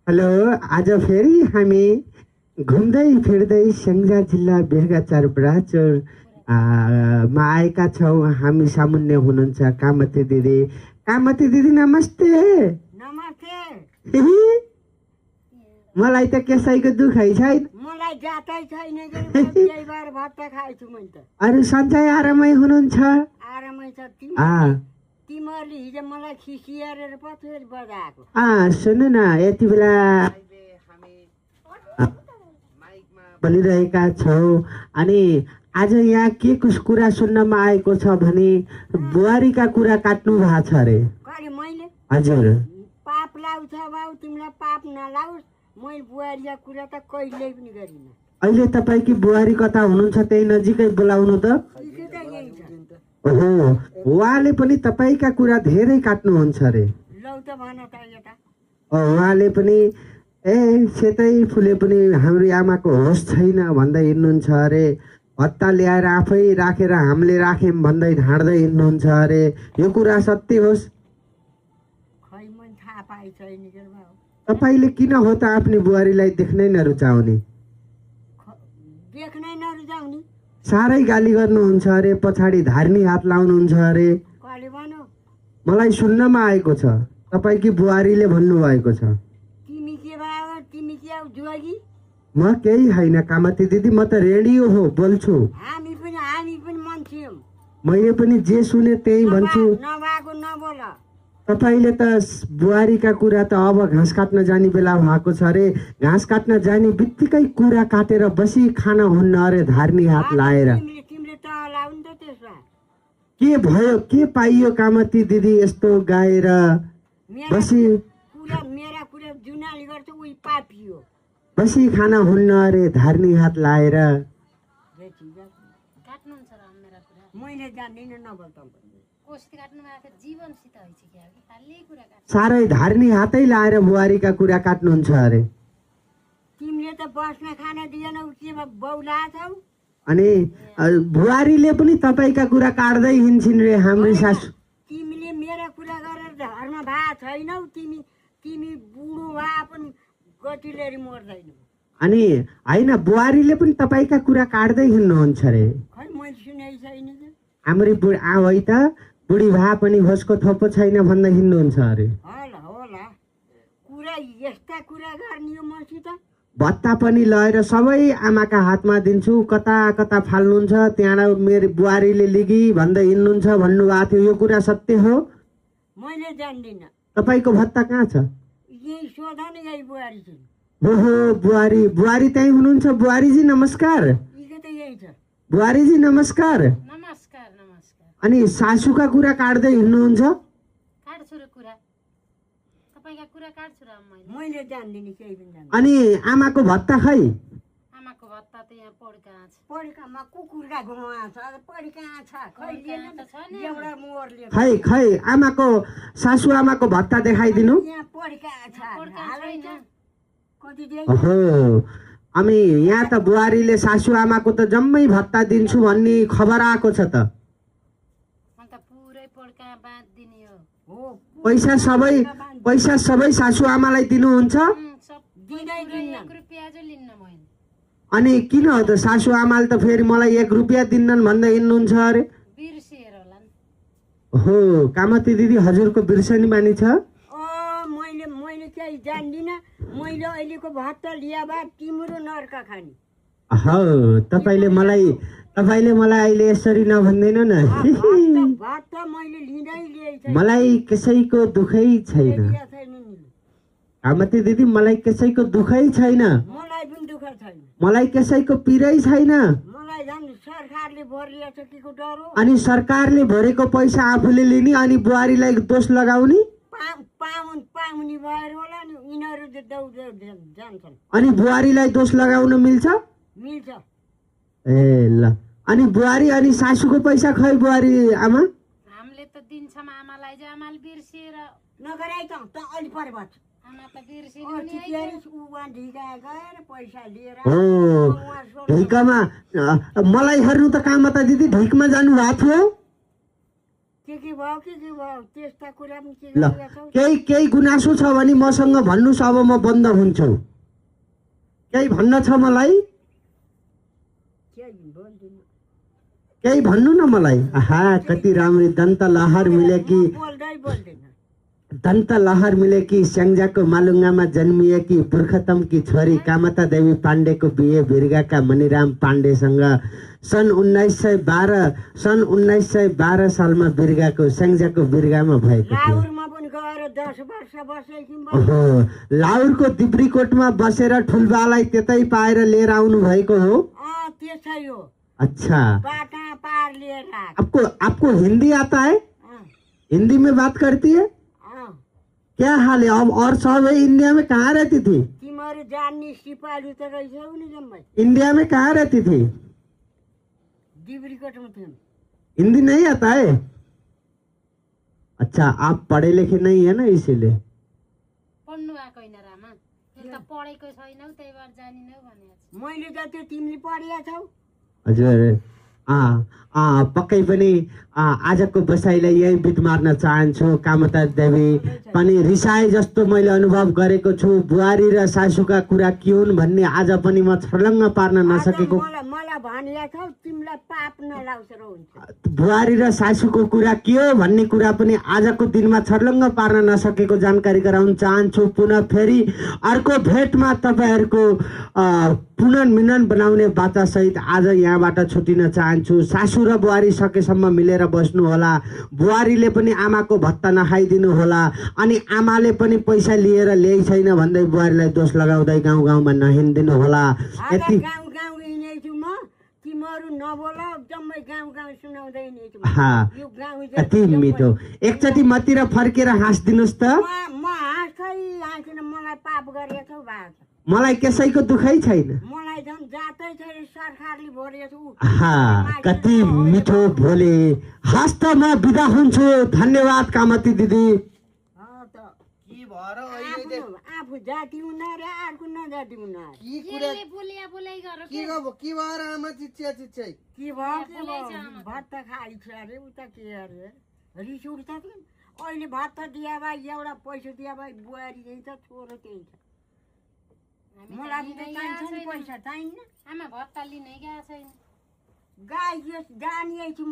Hello, आज फेरि हामी घुम्दै फिर्दै स्याङ्जा जिल्ला बेरगाचार ब्राचर मा आएका छौँ। हामी सामुन्ने हुनुहुन्छ कामती दिदी। कामती दिदी नमस्ते। नमस्ते। मलाई त कसैको दुखै छैन। मलाई जातै छैन के त्यही भएर भात खाइछु मैले त। अरे सन्चै आरामै हुनुहुन्छ? आरामै छ। तिमीहरूले हिजो मलाई खिसिएर पछाडि बजाएको। सुन्नु न, यति बेला माइकमा बोलिरहेका छौँ अनि आज यहाँ के कुरा सुन्नमा आएको छ भने बुहारीका कुरा काट्नु भएको छ अरे। कहिले मैले? हजुर। पाप लाउँछ बाउ, तिमीलाई पाप नलाओस्। मैले बुहारीका कुरा त कहिल्यै पनि गरिनँ। अहिले तपाईँकी बुहारी कता हुनुहुन्छ त्यही नजिकै बोलाउनु त। ओहो, उहाँले पनि तपाईँका कुरा धेरै काट्नुहुन्छ अरे। लौ त भन त यता। उहाँले पनि सेतै फुले पनि हाम्रो आमाको होस छैन भन्दै हिँड्नुहुन्छ अरे। हत्ता ल्याएर आफै राखेर हामीले राख्यौँ भन्दै ढाँड्दै हिँड्नुहुन्छ अरे। यो कुरा सत्य होस्? खै मैले थाहा पाइ छैन के बाउ। तपाईँले किन हो त आफ्नो बुहारीलाई देख्नै नरुचाउने? देख्नै नरुचाउने? साह्रै गाली गर्नुहुन्छ अरे, पछाडि धार्नी हात लाउनुहुन्छ अरे। कहिले भन्नु? मलाई सुन्नमा आएको छ, तपाईँकी बुहारीले भन्नुभएको छ। तिमी के भयो? तिमी के जोगी? म केही होइन कामती दिदी, म त रेडियो हो, बोल्छु। हामी पनि मान्छे हौँ। मैले पनि जे सुने त्यही भन्छु। नभएको नबोल। तपाईँले त बुहारीका कुरा त अब घाँस काट्न जाने बेला भएको छ अरे। घाँस काट्न जाने बित्तिकै कुरा काटेर बसी खान हुन्न अरे धार्नी हात लाएर। तिमीले त लाउनु त त्यसमा। के भयो, के पाइयो कामती दिदी यस्तो गाएर बसी? मेरा कुरा जुनाली गर्छ उही पापियो। बसी खान हुन्न अरे धार्नी हात लाएर। मैले जान्दिनँ, नबोल त। साह्रै धार्नी हातै लाएर बुहारीका कुरा काट्नुहुन्छ अरे। तिमीले त बस्न खान दिएनौ, के बौला छौ? अनि बुहारीले पनि तपाईँका कुरा काट्दै हिँड्छिन् रे हाम्रो सासु। तिमीले मेरा कुरा गरेर धर्म भा छैनौ। तिमी बुढो भए पनि गतिले मर्दैनौ। अनि होइन, बुहारीले पनि तपाईँका कुरा काट्दै हिँड्नुहुन्छ अरे। खै मैले सुनै छैन। हाम्रो है त बुढी भए पनि होसको थोपो छैन भन्दै हिँड्नुहुन्छ अरे। होला कुरा यस्ता कुरा गर्ने हो मसित। भत्ता पनि लगेर सबै आमाका हातमा दिन्छु, कता कता फाल्नुहुन्छ, त्यहाँ मेरो बुहारीले लिगी भन्दै हिँड्नुहुन्छ भन्नुभएको थियो। यो कुरा सत्य हो? मैले जान्दिनँ। तपाईँको भत्ता कहाँ छ? यही सोध नि, यही बुहारी छ। ओहो, बुहारी त्यहीँ हुनुहुन्छ? बुहारीजी नमस्कार। यही छ। बुहारीजी नमस्कार। अनि सासूका कुरा काट्दै हिँड्नुहुन्छ? मैले जान्दिनँ, केही पनि जान्दिनँ। अनि आमाको भत्ता खै? आमाको भत्ता त यहाँ पड्कामा कुकुरका घुमा छ। पड्का छ एउटा मोरले। खै आमाको सासू आमाको भत्ता देखाइदिनु। यहाँ पड्का छ। ओहो, अनि यहाँ त बुहारीले सासू आमाको त जम्मै भत्ता दिन्छु भन्ने खबर आएको छ त। पैसा सबै सासू आमालाई दिनुहुन्छ? अनि किन हो त सासू आमाले त फेरि मलाई 1 रुपियाँ दिन्नन् भन्दै हिँड्नुहुन्छ अरे। हो, कामती दिदी हजुरको बिर्सनी बानी छ? मैले केही जान्दिनँ। मैले अहिलेको भत्ता लिया भए तिम्रो नर्क खाने। हो, तपाईँले मलाई अहिले यसरी नभन्दैन न। मलाई कसैको दुखै छैन कामती दिदी, मलाई कसैको दुखै छैन। मलाई कसैको पिरै छैन। अनि सरकारले भरेको पैसा आफूले लिने अनि बुहारीलाई दोष लगाउने। अनि बुहारीलाई दोष लगाउन मिल्छ? ए ल, अनि बुहारी अनि सासूको पैसा खै बुहारी आमा? हामीले त दिन्छौँ आमालाई, जे आमाले बिर्सिएर नगराइ त अलि परे बच। आमा त बिर्सिनु नि। हो, ढिकमा मलाई हेर्नु त कामता दिदी ढिकमा जानु भएको थियो। के के भयो त्यस्ता कुरा पनि के ल गरेका छौ केही गुनासो छ भने मसँग भन्नुहोस्, अब म बन्द हुन्छु। केही भन्न छ मलाई? केही भन्नु न मलाई। आहा कति राम्री दन्त लहर मिलेकी, दन्त लहर मिलेकी, स्याङ्जाको मालुङ्गामा जन्मिएकी पुरुषोत्तमकी छोरी कामता देवी पाण्डेको बिहे भिर्गाका मणिराम पाण्डेसँग सन् 1912 सालमा बिर्गाको स्याङ्जाको बिर्गामा भएको थियो। लाहुरमा पनि गएर 10 वर्ष बसेकी म। ओहो, लाहुरको दिब्रीकोटमा बसेर ठुलबालाई त्यतै पाएर लिएर आउनु भएको हो? त्यसै हो। अच्छा, बाटा पार लिएर आपको हिंदी आता है? हिंदी में बात करती है? क्या हाल है? अब और सब है, इंडिया में कहाँ रहती थी? तिमीहरू जान्ने सिपालु त रहेछौ नि जम्मै। इंडिया में कहाँ रहती थी? डिब्रीकोटमा थियौँ। हिंदी नहीं आता है? अच्छा, आप पढ़े लिखे नहीं है ना, इसीलिए। पढ्नु आएको होइन रामा, त्यो त पढेको छैनौ त्यही भएर जानिनौ भनेको। मैले जति तिमीले पढेका छौ। हजुर, पक्कै पनि आजको बसाइलाई यही बिट मार्न चाहन्छु। कामता देवी पनि रिसाए जस्तो मैले अनुभव गरेको छु। बुहारी र सासूका कुरा के हुन् भन्ने आज पनि म छर्लङ्ग पार्न नसकेको। मलाई भनिया छौ तिमीलाई पाप नलाउँछ र हुन्छ। बुहारी र सासूको कुरा के हो भन्ने कुरा पनि आजको दिनमा छर्लङ्ग पार्न नसकेको जानकारी गराउन चाहन्छु। पुनः फेरि अर्को भेटमा तपाईँहरूको पुनर्मिलन बनाउने बाचा सहित आज यहाँबाट छुटिन चाहन्छु। सासू र बुहारी सकेसम्म मिलेर बस्नु होला। बुहारीले पनि आमाको भत्ता नखाइदिनु होला। अनि आमाले पनि पैसा लिएर ल्याइ छैन भन्दै बुहारीलाई दोष लगाउँदै गाउँ गाउँमा नहिँडिदिनु होला। यति गाउँ हिँडेछु म, तिमीहरू नबोल, जम्मै गाउँ सुनाउँदै हिँडेछु। यो गाउँ कति मिठो। एकचोटि मतिर फर्केर हाँस्दिनुहोस् त। म हाँस्दिन, मलाई पाप गरेछौ भाइ। मलाई कसैको दुखै छैन। मलाई झन् जातै छैन, सरकारले भोरेको छु। कति मिठो भोले। हस्त म बिदा हुन्छु। धन्यवाद कामती दिदी। आफू जाति हुना र अर्को नजाति हुना के भएर आमा चिच्चिया चिच्चै के भयो भात त खाइछ अरे उता के अरे रिस उठ्छ कि अहिले भात त दिया भए एउटा पैसा दिया भए बुहारी चाहिँ छ छोरो त्यही छ मलाई त चाहिन्छ नि पैसा चाहिन्न आमा भत्ता लिनै गएको छैन गाई जानिए छु म